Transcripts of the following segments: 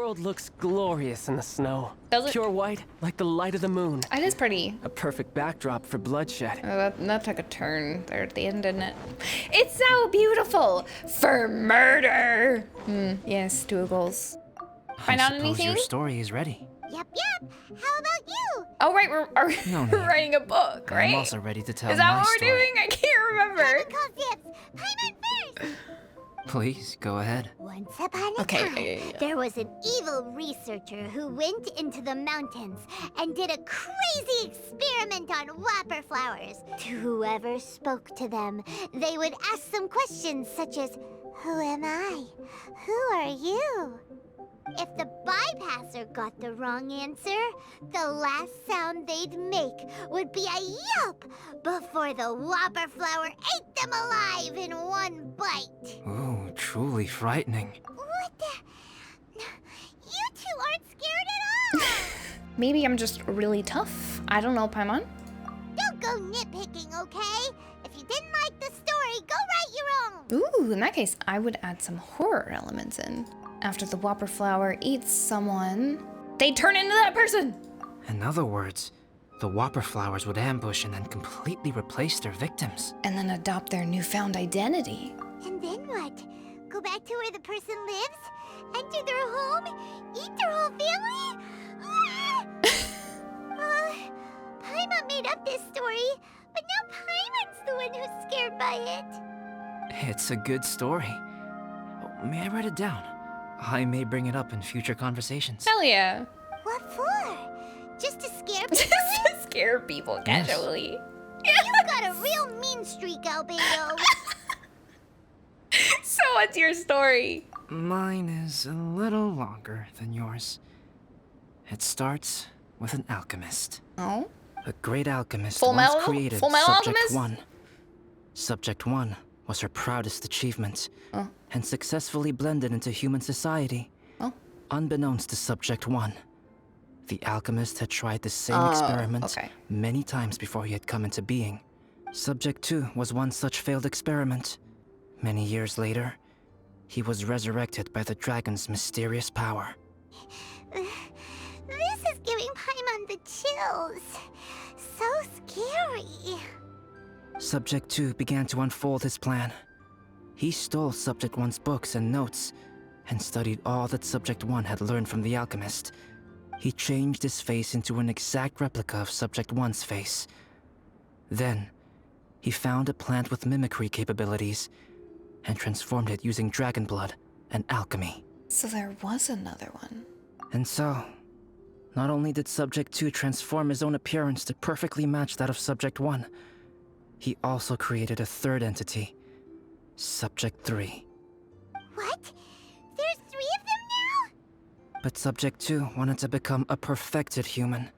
world looks glorious in the snow. Does it? Pure white, like the light of the moon. It is pretty. A perfect backdrop for bloodshed. That took a turn there at the end, didn't it? It's so beautiful for murder. Yes, Dougals. Find out suppose anything? your story is ready. Yep. How about you? Oh, right, we're No need. writing a book, right? I'm also ready to tell Is that my what we're story. doing? I can't remember. Call dibs. Paimon first. Please, go ahead. Once upon a Okay, time, yeah. there was an evil researcher who went into the mountains and did a crazy experiment on whopper flowers. To whoever spoke to them, they would ask some questions such as, "Who am I? Who are you?" If the bypasser got the wrong answer, the last sound they'd make would be a yelp before the whopper flower ate them alive in one bite. Ooh, truly frightening. What the? You two aren't scared at all! Maybe I'm just really tough. I don't know, Paimon. Don't go nitpicking, okay? If you didn't like the story, go write your own! Ooh, in that case, I would add some horror elements in. After the whopper flower eats someone, they turn into that person. In other words, the whopper flowers would ambush and then completely replace their victims. And then adopt their newfound identity. And then what? Go back to where the person lives? Enter their home? Eat their whole family? Ah! Paimon made up this story, but now Paimon's the one who's scared by it. It's a good story. Oh, may I write it down? I may bring it up in future conversations. Hell yeah. What for? Just to scare people? Just to scare people Yes. casually. You got a real mean streak, Albedo. So what's your story? Mine is a little longer than yours. It starts with an alchemist. Oh? A great alchemist Full once Metal- created Full Metal Subject Alchemist? 1. Subject 1 was her proudest achievement, and successfully blended into human society. Oh. Unbeknownst to Subject 1, the alchemist had tried the same Oh, experiment okay. many times before he had come into being. Subject 2 was one such failed experiment. Many years later, he was resurrected by the dragon's mysterious power. This is giving Paimon the chills. So scary. Subject 2 began to unfold his plan. He stole Subject 1's books and notes, and studied all that Subject 1 had learned from the alchemist. He changed his face into an exact replica of Subject 1's face. Then, he found a plant with mimicry capabilities, and transformed it using dragon blood and alchemy. So there was another one. And so, not only did Subject 2 transform his own appearance to perfectly match that of Subject 1, he also created a third entity, Subject 3. What? There's 3 of them now? But Subject 2 wanted to become a perfected human.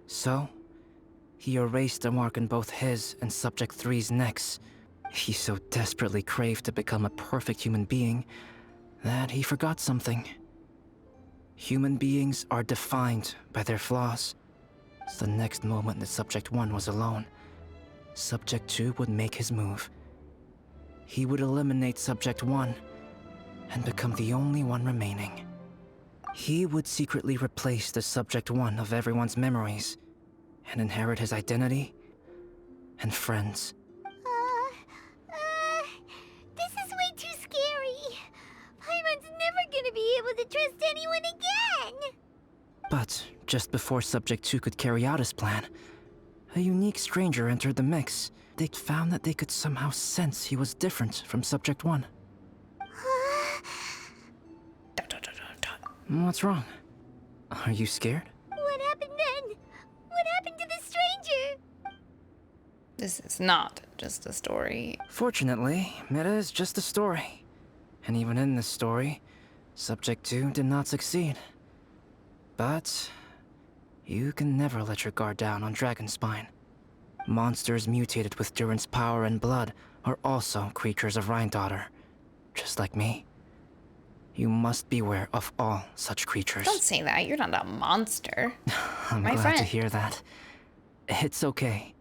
So, he erased a mark in both his and Subject 3's necks. He so desperately craved to become a perfect human being that he forgot something. Human beings are defined by their flaws. So the next moment that Subject 1 was alone, Subject 2 would make his move. He would eliminate Subject 1 and become the only one remaining. He would secretly replace the Subject 1 of everyone's memories and inherit his identity and friends. This is way too scary. Paimon's never gonna be able to trust anyone again. But just before Subject 2 could carry out his plan, a unique stranger entered the mix. They'd found that they could somehow sense he was different from Subject 1. What's wrong? Are you scared? What happened then? What happened to the stranger? This is not just a story. Fortunately, it is just a story. And even in this story, Subject 2 did not succeed. But you can never let your guard down on Dragonspine. Monsters mutated with Durin's power and blood are also creatures of Rhine-Daughter, just like me. You must beware of all such creatures. Don't say that. You're not a monster. I'm my glad friend. to hear that. It's okay.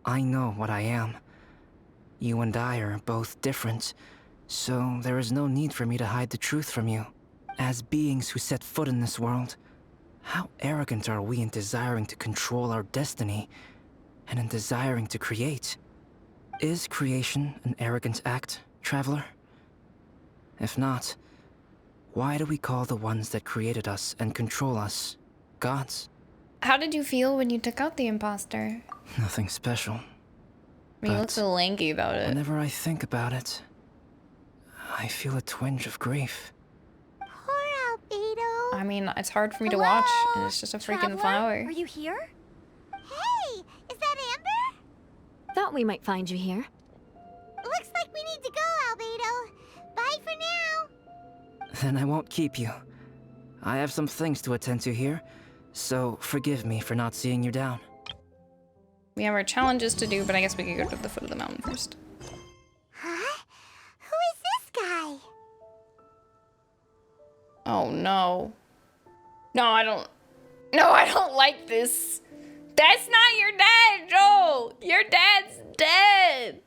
I know what I am. You and I are both different, so there is no need for me to hide the truth from you. As beings who set foot in this world, how arrogant are we in desiring to control our destiny and in desiring to create? Is creation an arrogant act, Traveler? If not, why do we call the ones that created us and control us gods? How did you feel when you took out the imposter? Nothing special. I mean, you look But so lanky about it. whenever I think about it, I feel a twinge of grief. Poor Albedo. I mean, it's hard for me to watch, and it's just a freaking Traveler, flower. Are you here? Hey, is that Amber? Thought we might find you here. Looks like we need to go, Albedo. Bye for now. Then I won't keep you. I have some things to attend to here, so forgive me for not seeing you down. We have our challenges to do, but I guess we could go to the foot of the mountain first. Huh? Who is this guy? Oh no. No, I don't. No, I don't like this. That's not your dad, Joel. Your dad's dead.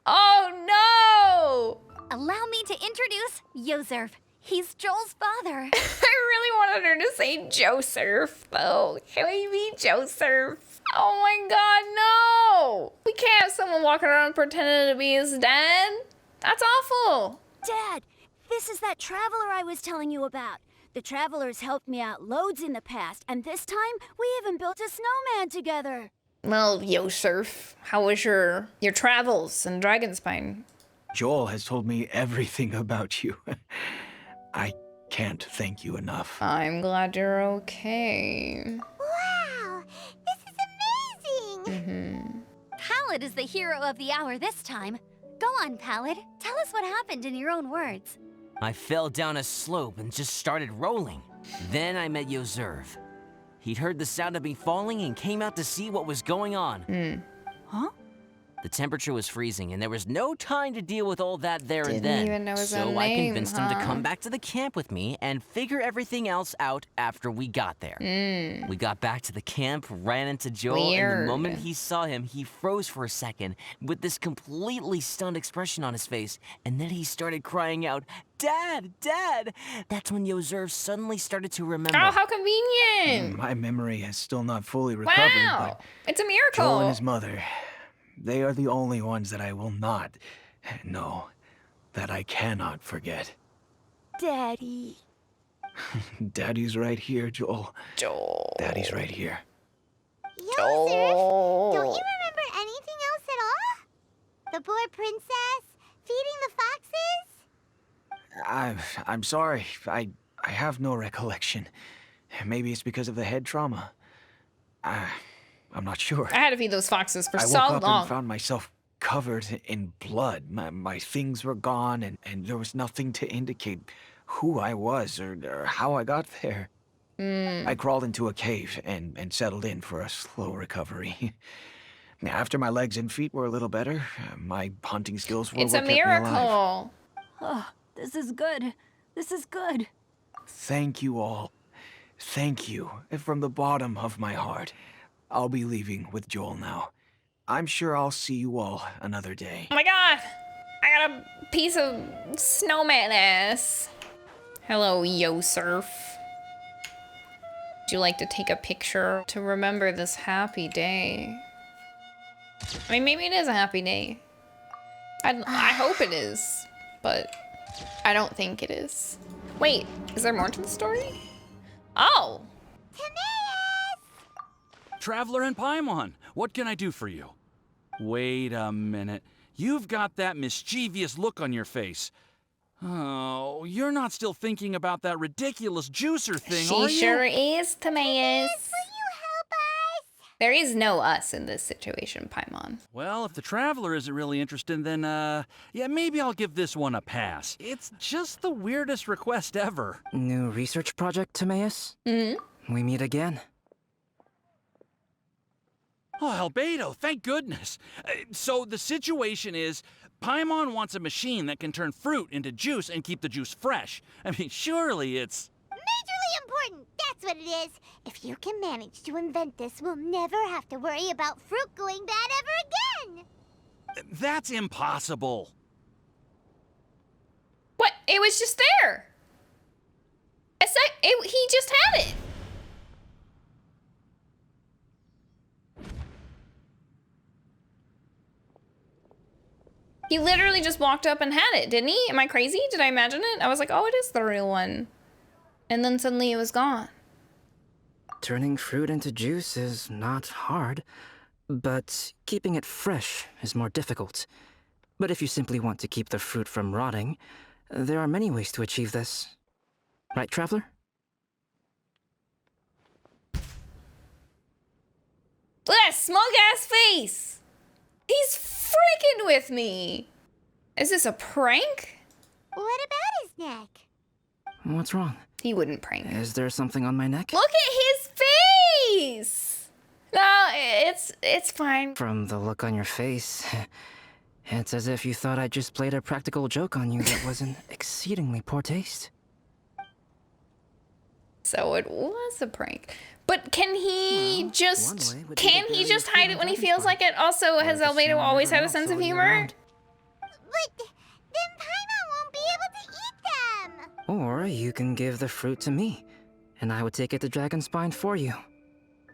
Oh no. Allow me to introduce Yozerf. He's Joel's father. I really wanted her to say Joseph, though. Can we be Joseph? Oh my god, no! We can't have someone walking around pretending to be his dad. That's awful. Dad, this is that traveler I was telling you about. The traveler's helped me out loads in the past, and this time we even built a snowman together. Well, Joseph, how was your travels in Dragonspine? Joel has told me everything about you. I can't thank you enough. I'm glad you're okay. Wow, this is amazing. Pallid is the hero of the hour this time. Go on, Pallid. Tell us what happened in your own words. I fell down a slope and just started rolling. Then I met Yozerv. He'd heard the sound of me falling and came out to see what was going on. Huh? The temperature was freezing and there was no time to deal with all that there and Didn't then. even know his so own I name, convinced him to huh? come back to the camp with me and figure everything else out after we got there. We got back to the camp, ran into Joel, and Weird. the moment he saw him, he froze for a second with this completely stunned expression on his face, and then he started crying out, "Dad, Dad!" That's when Yozerv suddenly started to remember. Oh, how convenient! My memory has still not fully recovered, Wow, it's a but miracle. Joel and his mother, they are the only ones that I will not, no, that I cannot forget. Daddy. Daddy's right here, Joel. Joel. Daddy's right here. Yozerf, don't you Joel. remember anything else at all? The poor princess? Feeding the foxes? I'm sorry. I have no recollection. Maybe it's because of the head trauma. I'm not sure. I had to feed those foxes for I woke so up long. and found myself covered in blood. My things were gone, and there was nothing to indicate who I was or how I got there. I crawled into a cave and settled in for a slow recovery. After my legs and feet were a little better, my hunting skills were It's what a kept me alive. miracle. Oh, this is good. This is good. Thank you all. Thank you from the bottom of my heart. I'll be leaving with Joel now. I'm sure I'll see you all another day. Oh my god! I got a piece of snowman ass. Hello, Yozerf. Would you like to take a picture to remember this happy day? I mean, maybe it is a happy day. I hope it is, but I don't think it is. Wait, is there more to the story? Oh! Traveler and Paimon, what can I do for you? Wait a minute. You've got that mischievous look on your face. Oh, you're not still thinking about that ridiculous juicer thing, are She you? sure is, Timaeus. Will you help us? There is no us in this situation, Paimon. Well, if the Traveler isn't really interested, then, yeah, maybe I'll give this one a pass. It's just the weirdest request ever. New research project, Timaeus? We meet again. Oh, Albedo, thank goodness. So the situation is, Paimon wants a machine that can turn fruit into juice and keep the juice fresh. I mean, surely it's... Majorly important, that's what it is. If you can manage to invent this, we'll never have to worry about fruit going bad ever again. That's impossible. What? It was just there. he just had it. He literally just walked up and had it, didn't he? Am I crazy? Did I imagine it? I was like, oh, it is the real one. And then suddenly it was gone. Turning fruit into juice is not hard, but keeping it fresh is more difficult. But if you simply want to keep the fruit from rotting, there are many ways to achieve this. Right, Traveler? Look at that smug-ass face! He's freaking with me! Is this a prank? What about his neck? What's wrong? He wouldn't prank. Is there something on my neck? Look at his face! No, it's fine. From the look on your face, it's as if you thought I just played a practical joke on you that was in exceedingly poor taste. So it was a prank. But can he One just... way would be to Can he bury just the hide fruit it when in he feels Dragonspine. like it? Also, has Or the Albedo snow always had a never sense of melts all year humor? round. But then Paimon won't be able to eat them. Or you can give the fruit to me, and I would take it to Dragonspine for you.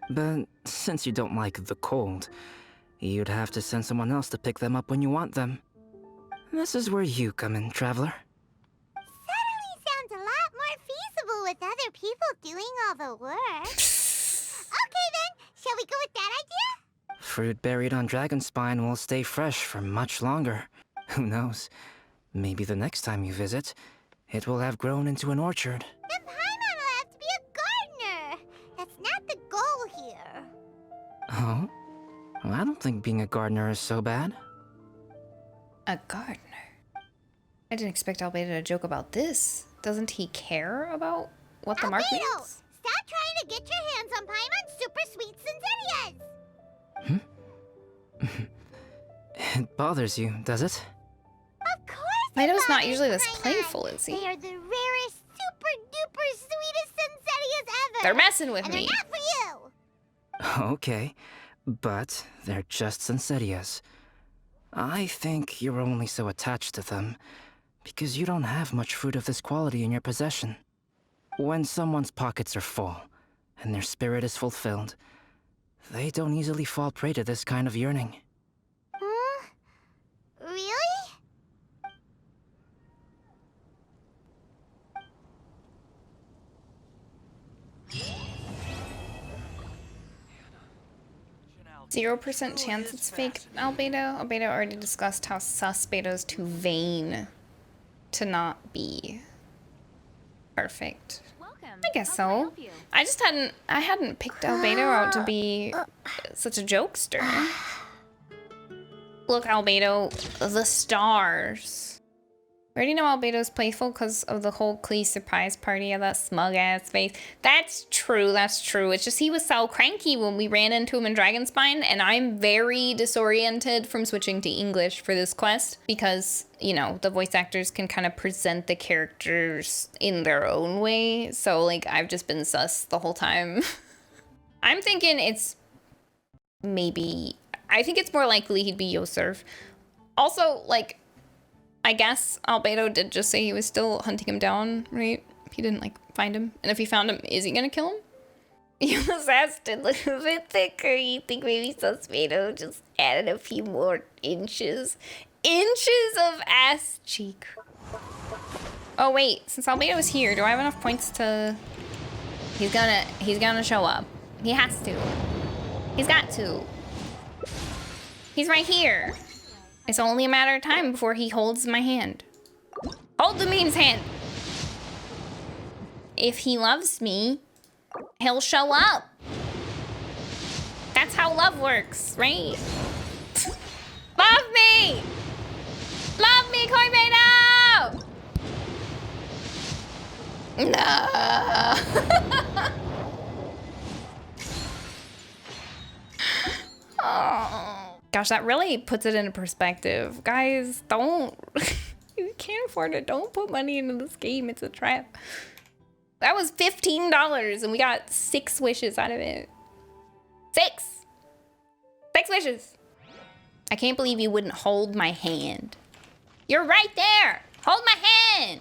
But since you don't like the cold, you'd have to send someone else to pick them up when you want them. This is where you come in, Traveler. Suddenly sounds a lot more feasible with other people doing all the work. Okay then, shall we go with that idea? Fruit buried on Dragonspine will stay fresh for much longer. Who knows? Maybe the next time you visit, it will have grown into an orchard. Then Paimon will have to be a gardener. That's not the goal here. Oh? Well, I don't think being a gardener is so bad. A gardener? I didn't expect Albedo to joke about this. Doesn't he care about what the mark Albedo, means? stop trying to get your hands on Paimon's super sweet Sensitias. It bothers you, does it? Of course. Albedo's not bothers usually this Paimon. playful, is he? They are the rarest, super duper sweetest Sensitias ever. They're messing with and me. they're not for you. Okay, but they're just Sensitias. I think you're only so attached to them because you don't have much fruit of this quality in your possession. When someone's pockets are full and their spirit is fulfilled, they don't easily fall prey to this kind of yearning. Huh? Really? 0% chance it's fake, Albedo. Albedo already discussed how sus Bedo's too vain to not be perfect. I guess so. I hadn't picked Albedo out to be such a jokester. Look, Albedo, the stars. We already know Albedo's playful because of the whole Klee surprise party of that smug ass face. That's true, that's true. It's just he was so cranky when we ran into him in Dragonspine, and I'm very disoriented from switching to English for this quest because, you know, the voice actors can kind of present the characters in their own way. So, like, I've just been sus the whole time. I'm thinking it's maybe... I think it's more likely he'd be Yosurf. Also, like... I guess Albedo did just say he was still hunting him down, right? He didn't, like, find him. And if he found him, is he gonna kill him? You was asked to look a bit thicker. You think maybe Suspedo just added a few more inches? Inches of ass cheek. Oh, wait. Since Albedo is here, do I have enough points to... He's gonna show up. He has to. He's got to. He's right here. It's only a matter of time before he holds my hand. Hold the mean's hand. If he loves me, he'll show up. That's how love works, right? Love me! Love me, Corbedo! No. Oh. Gosh, that really puts it into perspective. Guys, don't... You can't afford it. Don't put money into this game. It's a trap. That was $15, and we got 6 wishes out of it. 6! 6 wishes. I can't believe you wouldn't hold my hand. You're right there. Hold my hand.